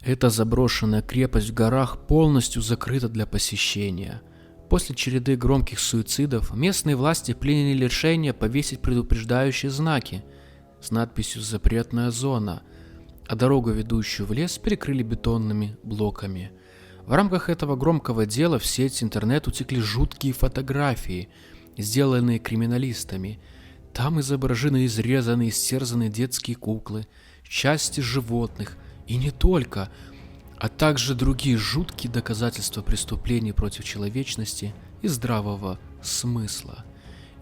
Эта заброшенная крепость в горах полностью закрыта для посещения. После череды громких суицидов местные власти приняли решение повесить предупреждающие знаки с надписью «Запретная зона», а дорогу, ведущую в лес, перекрыли бетонными блоками. В рамках этого громкого дела в сеть интернет утекли жуткие фотографии, сделанные криминалистами. Там изображены изрезанные и истерзанные детские куклы, части животных, и не только, а также другие жуткие доказательства преступлений против человечности и здравого смысла.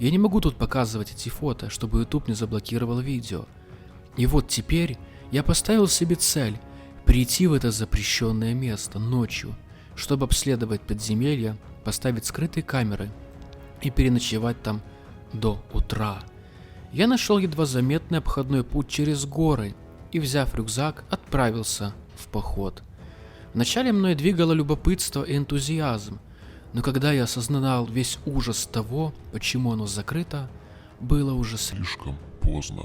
Я не могу тут показывать эти фото, чтобы YouTube не заблокировал видео. И вот теперь я поставил себе цель прийти в это запрещенное место ночью, чтобы обследовать подземелья, поставить скрытые камеры и переночевать там до утра. Я нашел едва заметный обходной путь через горы и, взяв рюкзак, отправился в поход. Вначале мной двигало любопытство и энтузиазм, но когда я осознал весь ужас того, почему оно закрыто, было уже Слишком поздно.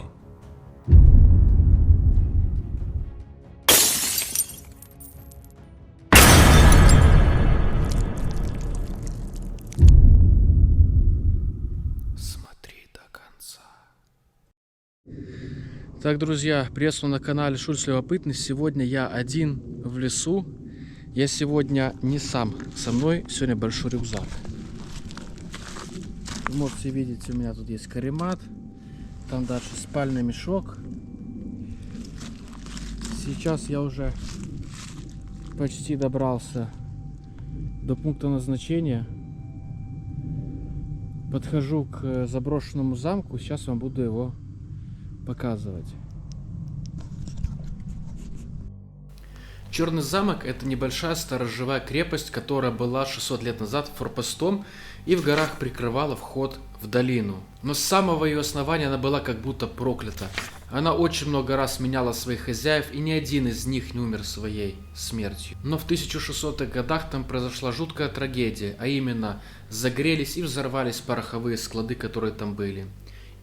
Смотри до конца. Так, друзья, приветствую на канале Шульц Любопытный. Сегодня я один в лесу. Я сегодня не сам. Со мной сегодня большой рюкзак. Вы можете видеть, у меня тут есть каремат. Там дальше спальный мешок. Сейчас я уже почти добрался до пункта назначения. Подхожу к заброшенному замку. Сейчас вам буду его показывать. Черный замок — это небольшая сторожевая крепость, которая была 600 лет назад форпостом и в горах прикрывала вход в долину. Но с самого ее основания она была как будто проклята. Она очень много раз меняла своих хозяев, и ни один из них не умер своей смертью. Но в 1600-х годах там произошла жуткая трагедия, а именно загорелись и взорвались пороховые склады, которые там были.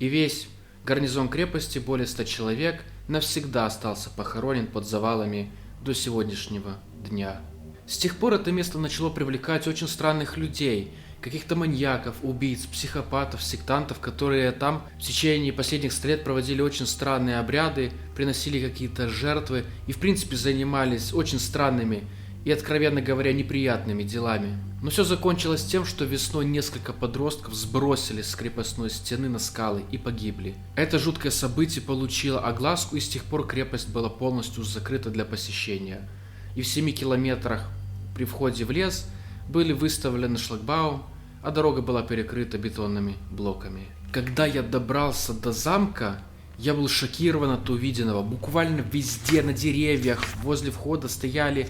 И весь гарнизон крепости, более 100 человек, навсегда остался похоронен под завалами до сегодняшнего дня. С тех пор это место начало привлекать очень странных людей, каких-то маньяков, убийц, психопатов, сектантов, которые там в течение последних 100 лет проводили очень странные обряды, приносили какие-то жертвы и в принципе занимались очень странными и, откровенно говоря, неприятными делами. Но все закончилось тем, что весной несколько подростков сбросили с крепостной стены на скалы и погибли. Это жуткое событие получило огласку, и с тех пор крепость была полностью закрыта для посещения. И в 7 километрах при входе в лес были выставлены шлагбаум, а дорога была перекрыта бетонными блоками. Когда я добрался до замка, я был шокирован от увиденного. Буквально везде на деревьях возле входа стояли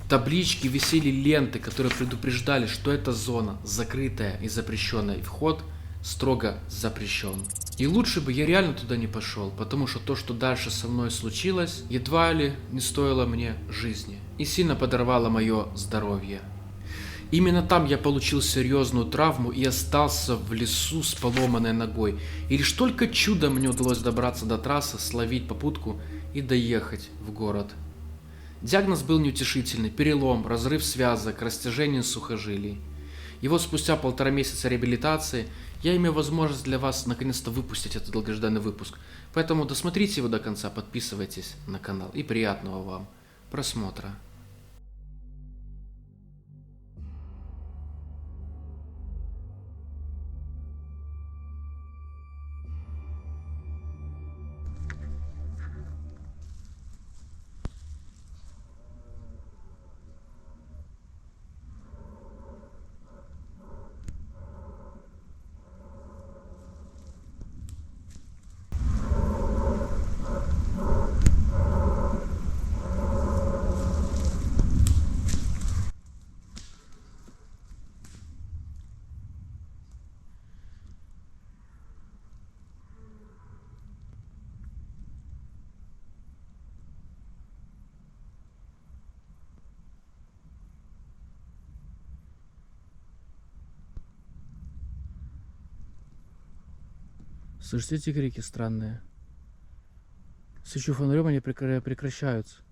таблички, висели ленты, которые предупреждали, что эта зона закрытая и запрещенная, и вход строго запрещен. И лучше бы я реально туда не пошел, потому что то, что дальше со мной случилось, едва ли не стоило мне жизни и сильно подорвало мое здоровье. Именно там я получил серьезную травму и остался в лесу с поломанной ногой. И лишь только чудом мне удалось добраться до трассы, словить попутку и доехать в город. Диагноз был неутешительный: перелом, разрыв связок, растяжение сухожилий. И вот спустя 1,5 месяца реабилитации я имею возможность для вас наконец-то выпустить этот долгожданный выпуск. Поэтому досмотрите его до конца, подписывайтесь на канал и приятного вам просмотра. Слышите эти крики странные? Свечу фонарем, они прекращаются.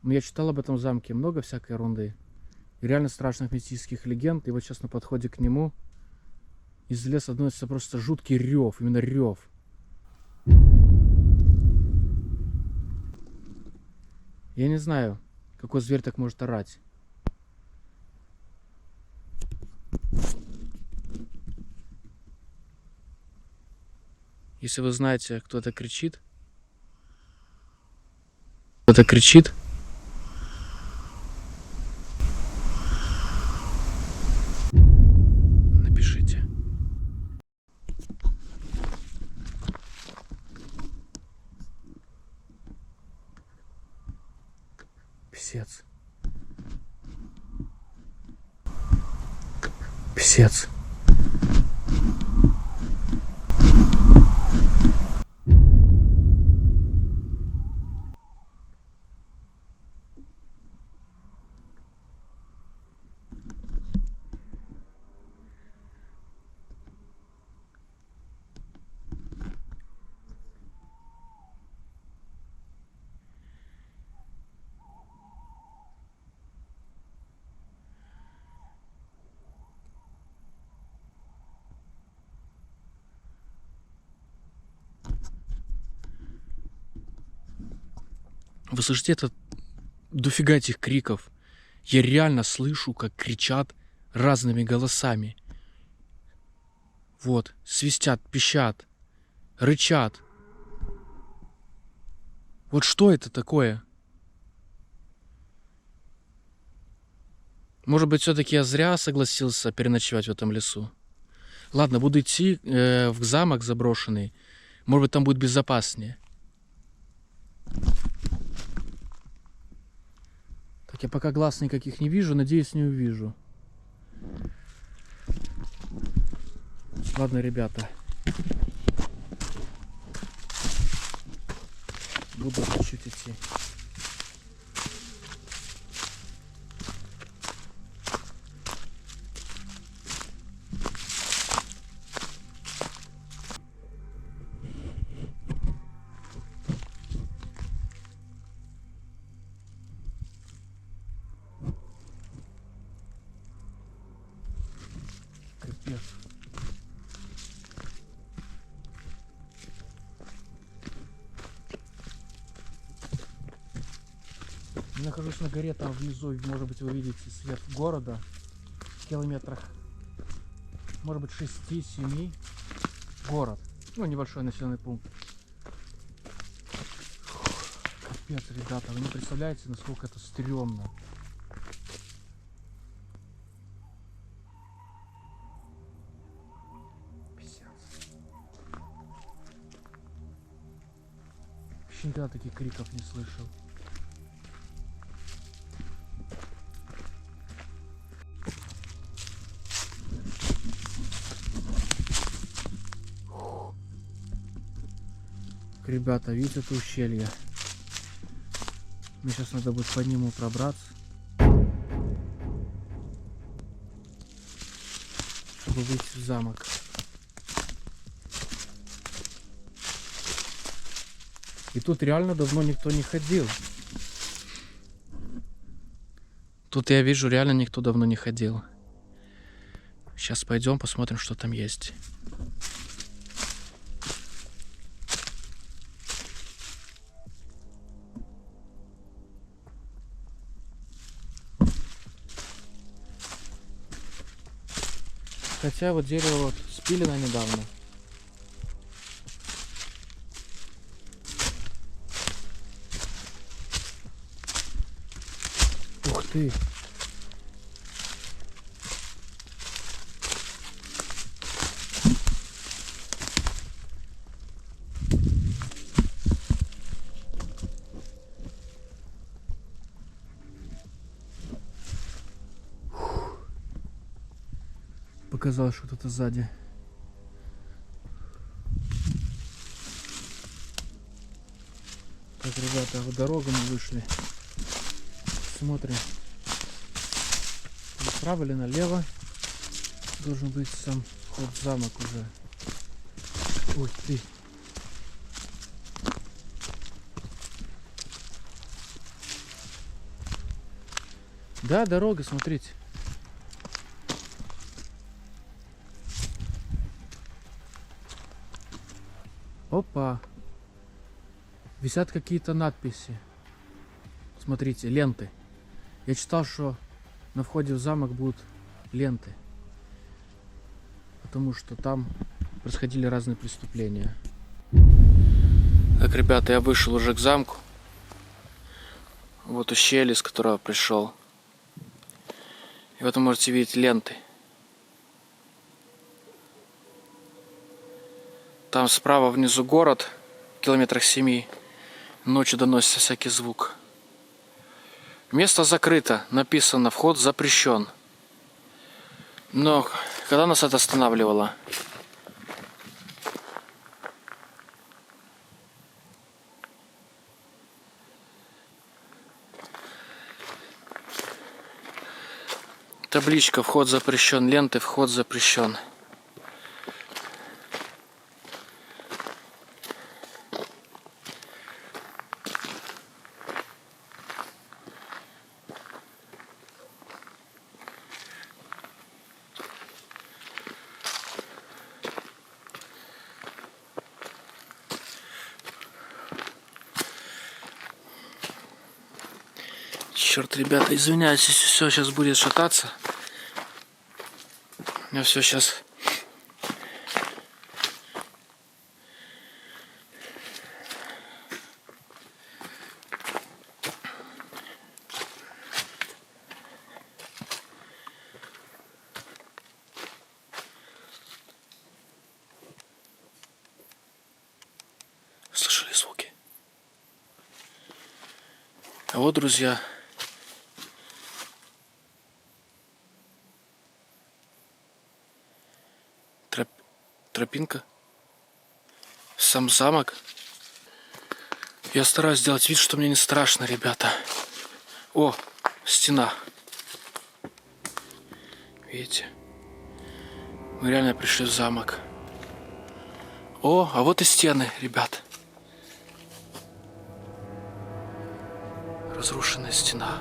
Но я читал об этом замке много всякой ерунды. И реально страшных мистических легенд. И вот сейчас на подходе к нему из леса доносится просто жуткий рев. Именно рев. Я не знаю, какой зверь так может орать. Если вы знаете, кто это кричит, напишите. Писец. Писец. Вы слышите, это дофига этих криков. Я реально слышу, как кричат разными голосами. Вот, свистят, пищат, рычат. Вот что это такое? Может быть, все-таки я зря согласился переночевать в этом лесу. Ладно, буду идти в замок заброшенный. Может быть, там будет безопаснее. Так, я пока глаз никаких не вижу, надеюсь, не увижу. Ладно, ребята. Буду чуть-чуть идти. Капец. Я нахожусь на горе, там внизу, может быть, вы видите свет города в километрах, может быть, 6-7 город, ну, небольшой населенный пункт. Капец, ребята, вы не представляете, насколько это стрёмно. Вообще никогда таких криков не слышал. Ребята, видите это ущелье? Мне сейчас надо будет по нему пробраться, чтобы выйти в замок. И тут реально давно никто не ходил. Тут я вижу, реально никто давно не ходил. Сейчас пойдем посмотрим, что там есть. Хотя вот дерево вот спилено недавно. Ух ты! Показалось, что кто-то сзади. Так, ребята, в дорогу мы вышли. Смотрим, направо или налево. Должен быть сам вход в замок уже. Ух ты! Да, дорога, смотрите. Опа. Висят какие-то надписи. Смотрите, ленты. Я читал, что на входе в замок будут ленты. Потому что там происходили разные преступления. Так, ребята, я вышел уже к замку. Вот ущелье, с которого пришел. И вот вы можете видеть ленты. Там справа внизу город, в километрах 7. Ночью доносится всякий звук. Место закрыто, написано «Вход запрещен». Но когда нас это останавливало? Табличка «Вход запрещен», ленты «Вход запрещен». Черт, ребята, извиняюсь, если все сейчас будет шататься. У меня все сейчас... Слышали звуки? А вот, друзья, тропинка, сам замок. Я стараюсь сделать вид, что мне не страшно, ребята. О, стена. Видите? Мы реально пришли в замок. О, а вот и стены, ребят. Разрушенная стена.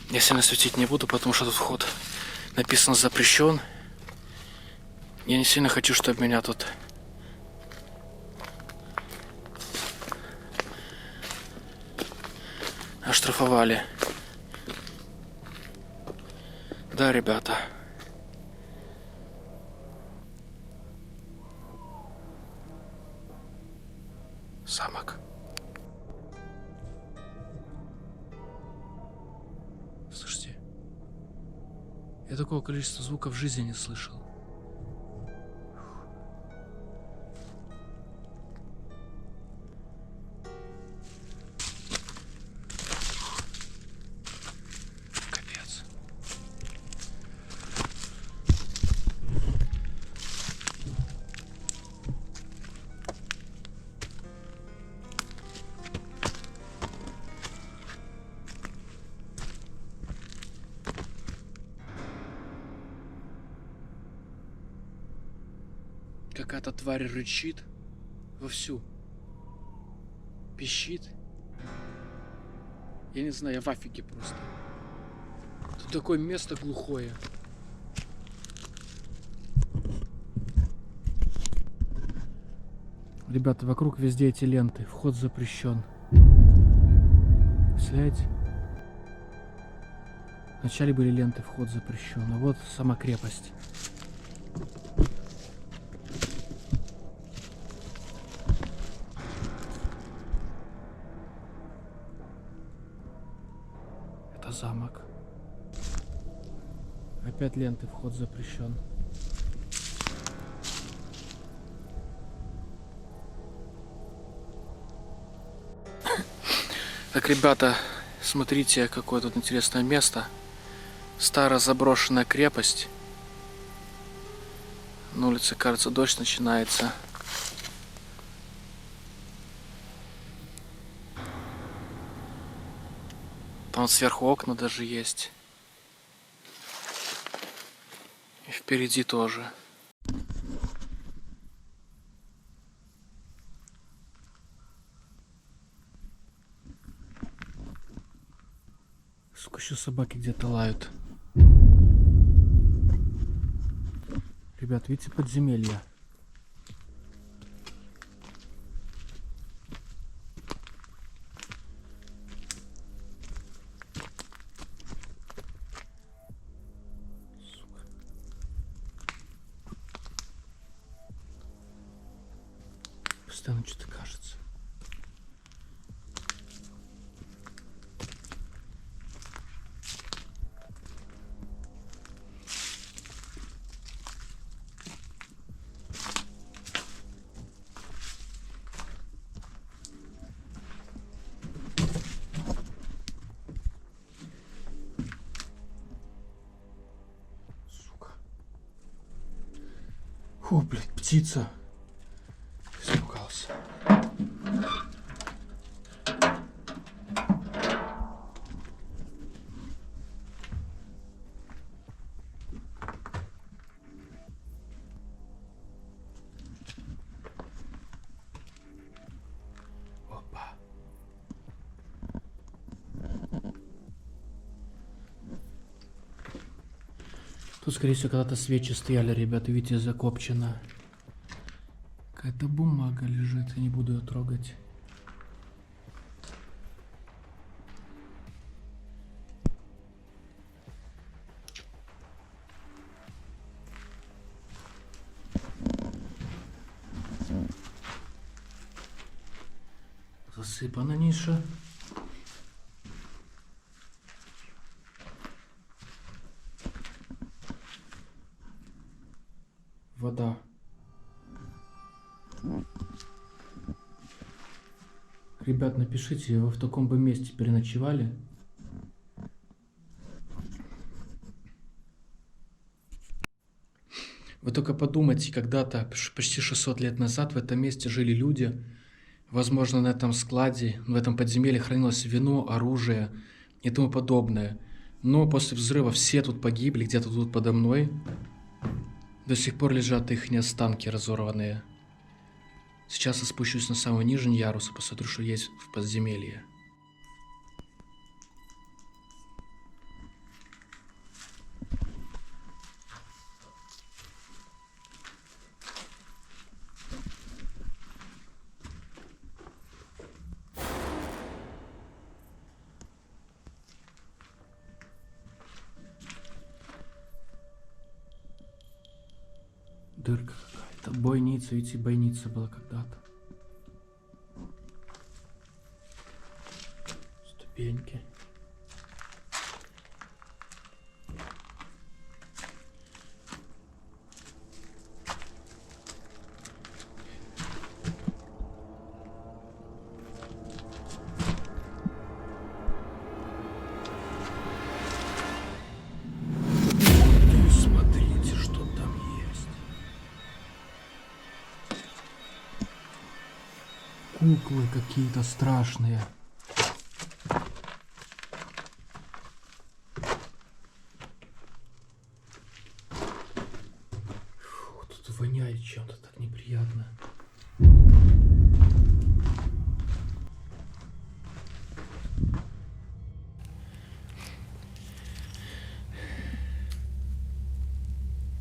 Я сильно светить не буду, потому что тут вход написано запрещен. Я не сильно хочу, чтобы меня тут оштрафовали. Да, ребята. Замок. Слушайте, я такого количества звуков в жизни не слышал. Капец. Какая-то тварь рычит вовсю. Пищит. Я не знаю, я в афиге просто. Тут такое место глухое. Ребята, вокруг везде эти ленты. Вход запрещен. Представляете? Вначале были ленты «Вход запрещен», а вот сама крепость. Это замок. Опять ленты «Вход запрещен». Так, ребята, смотрите, какое тут интересное место. Старая заброшенная крепость. На улице, кажется, дождь начинается. Там сверху окна даже есть. И впереди тоже. Сука, еще собаки где-то лают. Ребят, видите подземелье? Постоянно что-то кажется. Сука. Фу, блядь, птица. Испугался. Опа. Тут, скорее всего, когда-то свечи стояли, ребята, видите, закопчено. Какая-то бумага лежит, я не буду ее трогать. Засыпана ниша. Вода. Ребят, напишите, вы в таком бы месте переночевали? Вы только подумайте, когда-то, почти 600 лет назад, в этом месте жили люди. Возможно, на этом складе, в этом подземелье хранилось вино, оружие и тому подобное. Но после взрыва все тут погибли, где-то тут подо мной. До сих пор лежат их останки разорванные. Сейчас я спущусь на самый нижний ярус и посмотрю, что есть в подземелье. Дырка какая-то. Бойница, видите, бойница была когда-то. Ступеньки. Смотрите, что там есть. Куклы какие-то страшные. Фу, тут воняет чем-то так неприятно.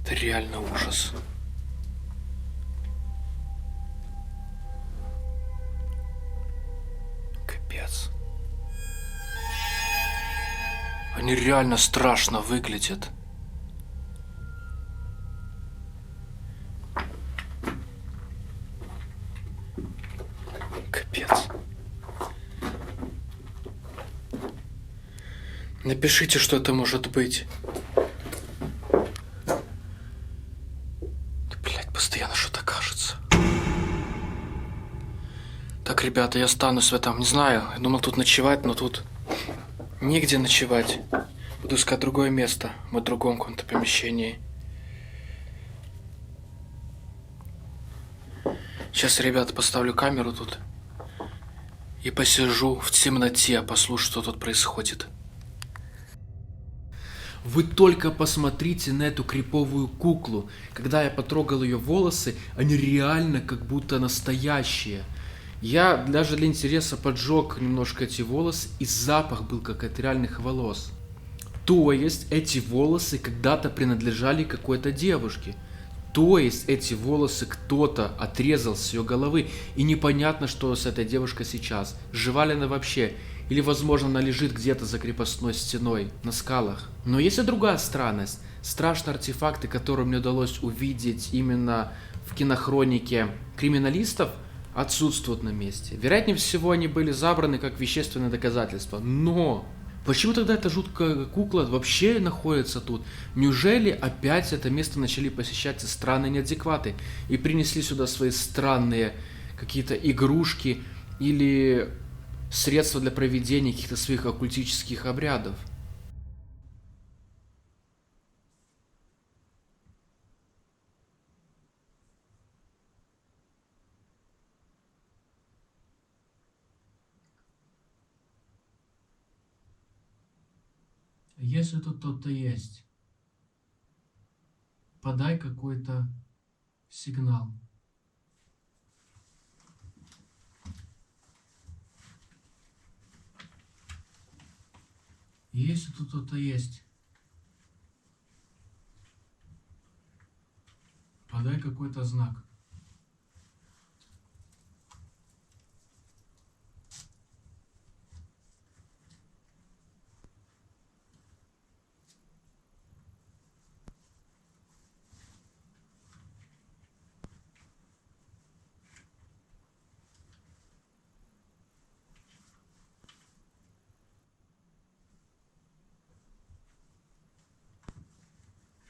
Это реально ужас. Капец. Они реально страшно выглядят. Капец. Напишите, что это может быть. Да, блядь, постоянно что-то кажется. Так, ребята, я останусь в этом, не знаю, я думал тут ночевать, но тут негде ночевать. Буду искать другое место, в другом каком-то помещении. Сейчас, ребята, поставлю камеру тут и посижу в темноте, послушаю, что тут происходит. Вы только посмотрите на эту криповую куклу. Когда я потрогал ее волосы, они реально как будто настоящие. Я даже для интереса поджег немножко эти волосы, и запах был как от реальных волос. То есть эти волосы когда-то принадлежали какой-то девушке. То есть эти волосы кто-то отрезал с ее головы, и непонятно, что с этой девушкой сейчас. Жива ли она вообще? Или, возможно, она лежит где-то за крепостной стеной, на скалах. Но есть и другая странность. Страшные артефакты, которые мне удалось увидеть именно в кинохронике криминалистов, отсутствуют на месте. Вероятнее всего, они были забраны как вещественное доказательство. Но почему тогда эта жуткая кукла вообще находится тут? Неужели опять это место начали посещать странные неадекваты и принесли сюда свои странные какие-то игрушки или средства для проведения каких-то своих оккультических обрядов? Если тут кто-то есть, подай какой-то сигнал. Если тут кто-то есть, подай какой-то знак.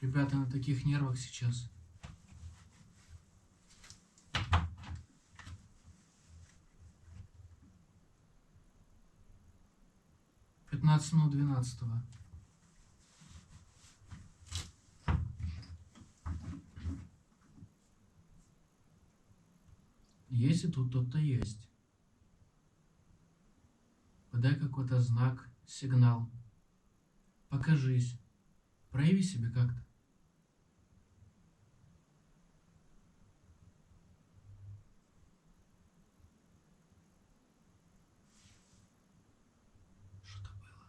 Ребята, на таких нервах сейчас. 15 минут 12-го. Если тут кто-то есть, подай какой-то знак, сигнал. Покажись. Прояви себя как-то. Что-то было.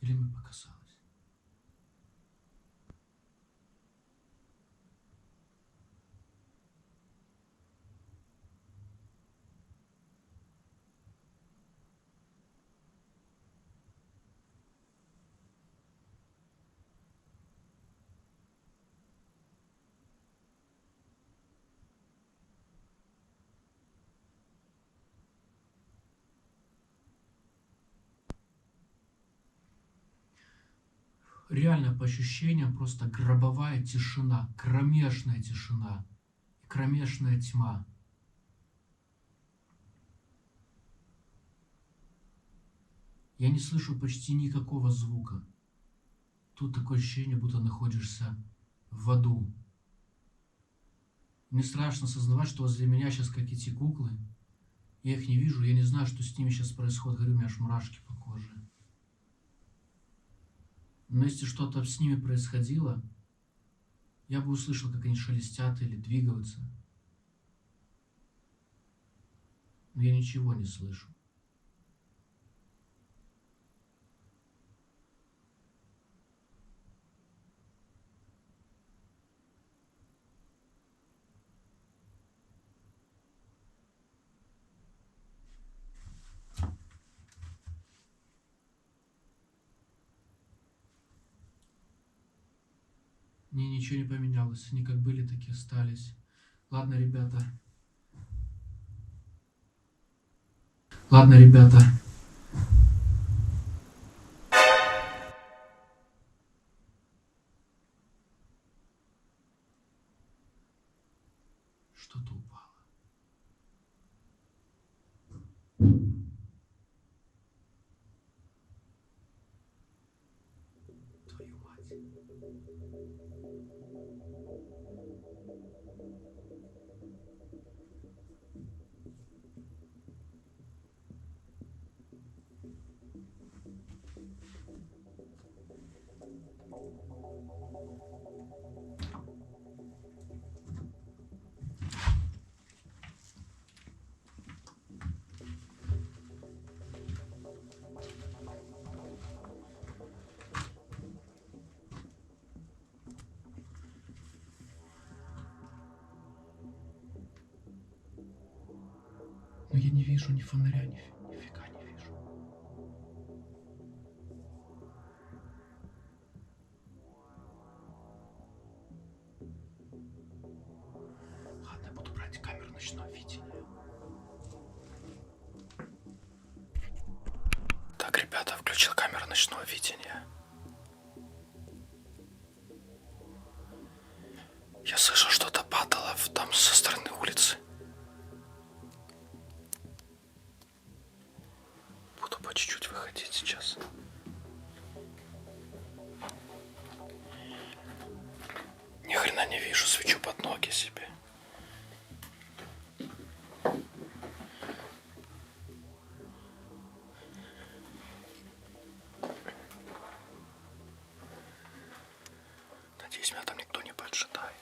Или мне показалось? Реально по ощущениям просто гробовая тишина, кромешная тишина, кромешная тьма. Я не слышу почти никакого звука. Тут такое ощущение, будто находишься в аду. Мне страшно осознавать, что возле меня сейчас как эти куклы. Я их не вижу, я не знаю, что с ними сейчас происходит. Говорю, у меня аж мурашки по коже. Но если что-то с ними происходило, я бы услышал, как они шелестят или двигаются. Но я ничего не слышу. Мне ничего не поменялось. Они как были, так и остались. Ладно, ребята. Ладно, ребята. Что-то упало. Твою мать. Но я не вижу ни фонаря, нифига не вижу. Ладно, я буду брать камеру ночного видения. Так, ребята, включил камеру ночного видения. Я слышу, что-то падало там со стороны улицы. Буду по чуть-чуть выходить сейчас. Ни хрена не вижу, свечу под ноги себе. Надеюсь, меня там никто не поджидает.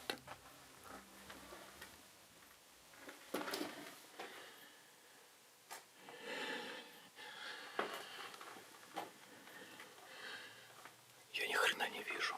Я ни хрена не вижу.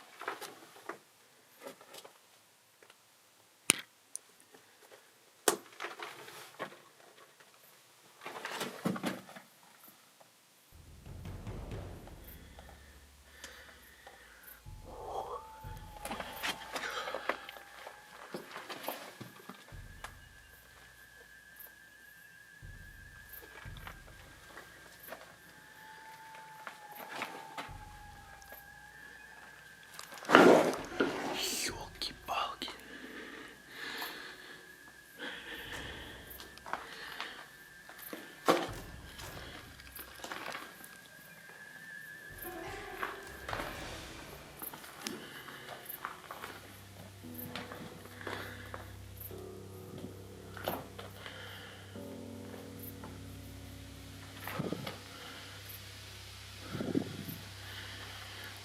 Ёлки-палки.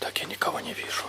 Так, я никого не вижу.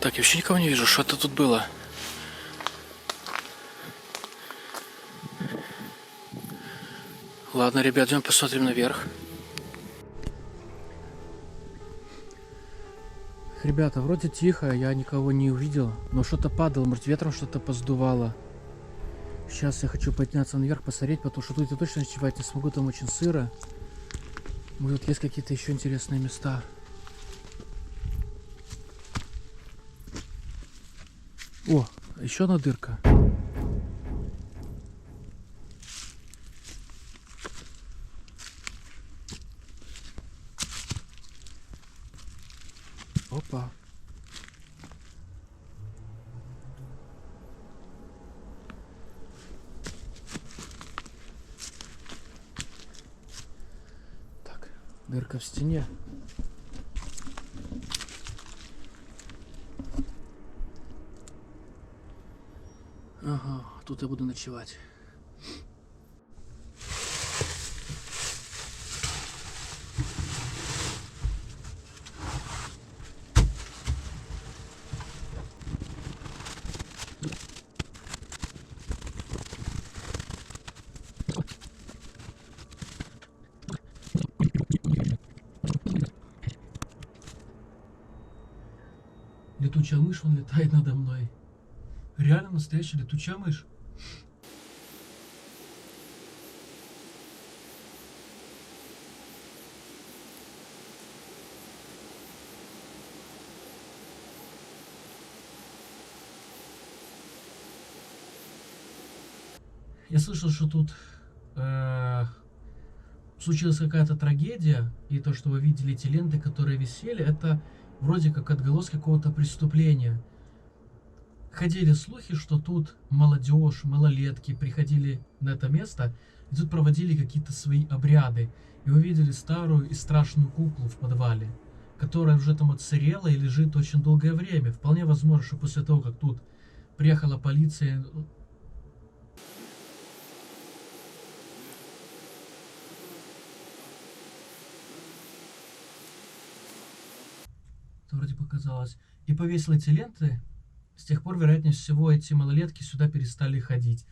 Так, я вообще никого не вижу. Что это тут было? Ладно, ребят, идем посмотрим наверх. Ребята, вроде тихо, я никого не увидел. Но что-то падало, может ветром что-то поздувало. Сейчас я хочу подняться наверх, посмотреть, потому что тут я точно ночевать не смогу, там очень сыро. Может, есть какие-то еще интересные места. О, еще одна дырка. Опа. Так, дырка в стене. Ага, тут я буду ночевать. Летучая мышь, он летает надо мной. Реально настоящая летучая мышь. Я слышал, что тут случилась какая-то трагедия, и то, что вы видели эти ленты, которые висели, это вроде как отголоски какого-то преступления. Ходили слухи, что тут молодежь, малолетки приходили на это место, И тут проводили какие-то свои обряды. И увидели старую и страшную куклу в подвале, которая уже там отсырела и лежит очень долгое время. Вполне возможно, что после того, как тут приехала полиция... Это вроде показалось. И повесила эти ленты. С тех пор, вероятнее всего, эти малолетки сюда перестали ходить.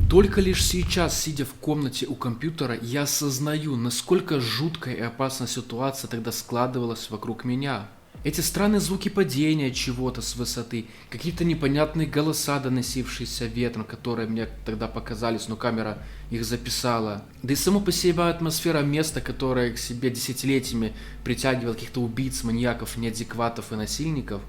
Только лишь сейчас, сидя в комнате у компьютера, я осознаю, насколько жуткая и опасная ситуация тогда складывалась вокруг меня. Эти странные звуки падения чего-то с высоты, какие-то непонятные голоса, доносившиеся ветром, которые мне тогда показались, но камера их записала. Да и само по себе атмосфера места, которое к себе десятилетиями притягивало каких-то убийц, маньяков, неадекватов и насильников,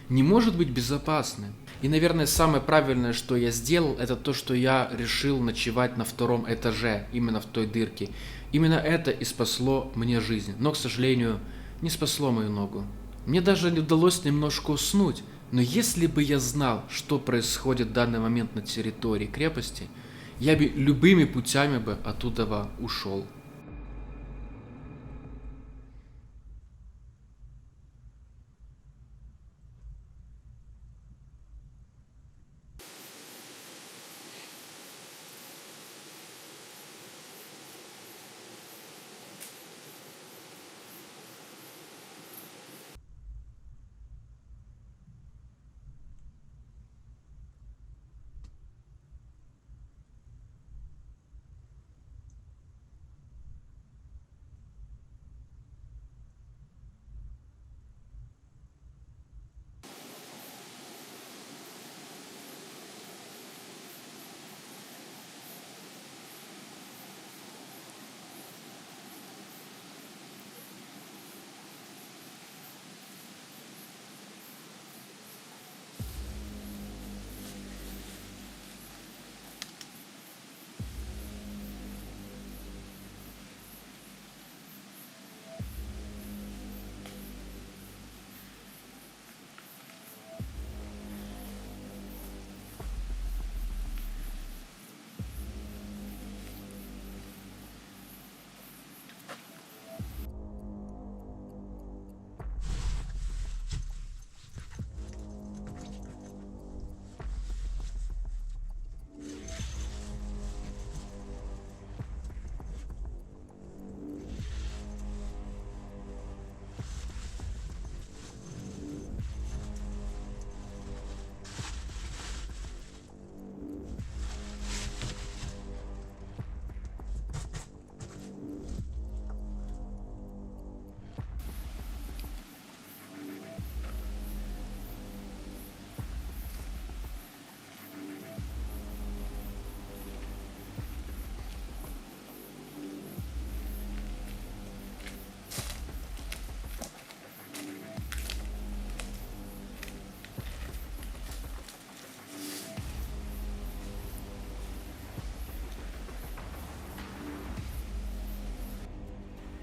не может быть безопасным. И, наверное, самое правильное, что я сделал, это то, что я решил ночевать на втором этаже, именно в той дырке. Именно это и спасло мне жизнь, но, к сожалению, не спасло мою ногу. Мне даже не удалось немножко уснуть, но если бы я знал, что происходит в данный момент на территории крепости, я бы любыми путями бы оттуда ушел.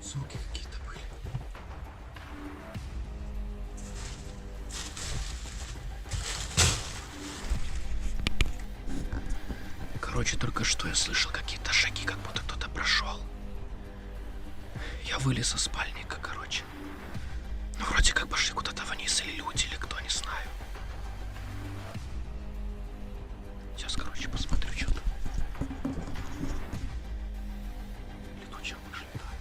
Звуки какие-то были. Короче, только что я слышал какие-то шаги, как будто кто-то прошел. Я вылез из спальника, короче. Ну, вроде как пошли куда-то вниз, или люди, или кто, не знаю. Сейчас, короче, посмотрю, что там. Летучая мышь летает.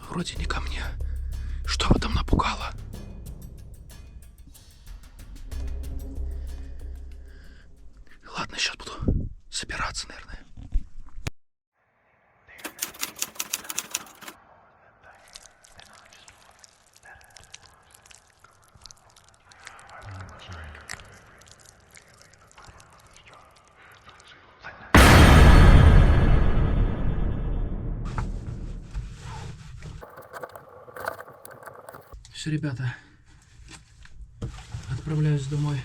Вроде не ко мне. Что его там напугало? Ладно, сейчас буду собираться, наверное. Все, ребята, отправляюсь домой.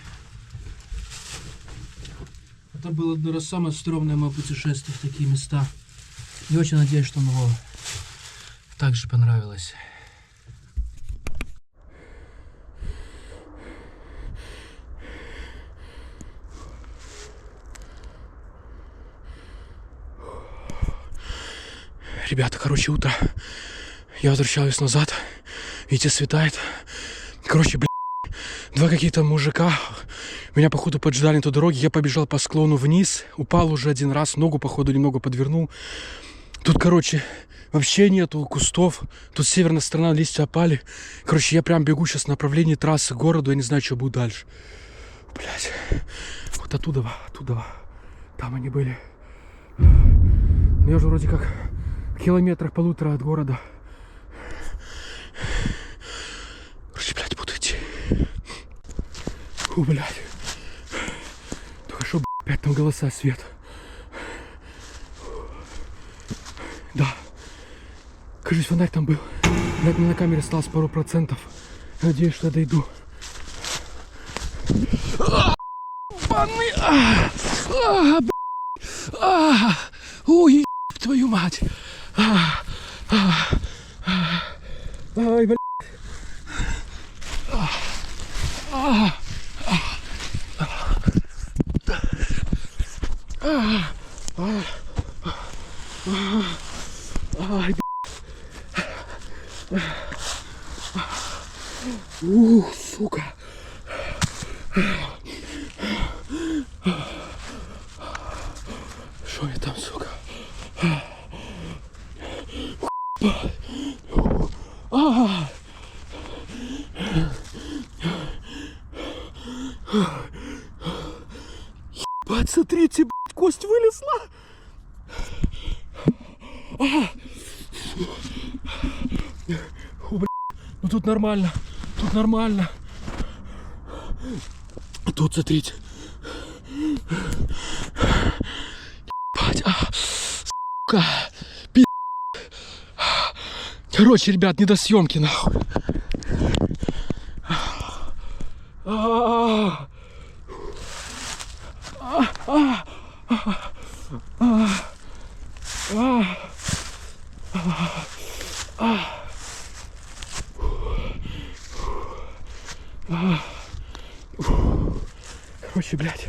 Это было одно раз самое стрёмное мое путешествие в такие места. И очень надеюсь, что оно вам также понравилось. Ребята, короче, утро. Я возвращаюсь назад. Видите, светает. Короче, два какие-то мужика меня, походу, поджидали на той дороге. Я побежал по склону вниз. Упал уже один раз. Ногу, походу, немного подвернул. Тут, короче, вообще нету кустов. Тут северная сторона, листья опали. Короче, я прям бегу сейчас в направлении трассы к городу. Я не знаю, что будет дальше. Блять. Вот оттуда. Там они были. Но я уже вроде как в километрах полутора от города. Короче, блядь, буду идти. Фу, блядь. Только что, опять там голоса, свет. Да. Кажется, фонарь там был. Блядь, мне на камере осталось пару процентов. Надеюсь, что я дойду. Ой, твою мать. Ай, блядь. Ай, сука. Что я там, сука? Ебать, смотрите, блядь, кость вылезла. Фу, блядь, ну тут нормально, Тут, смотрите. Ебать, сука, пи***. Короче, ребят, не до съемки, нахуй. Короче, блядь.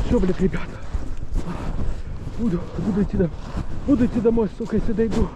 Все, блядь, ребята. Буду идти домой, сука, если дойду.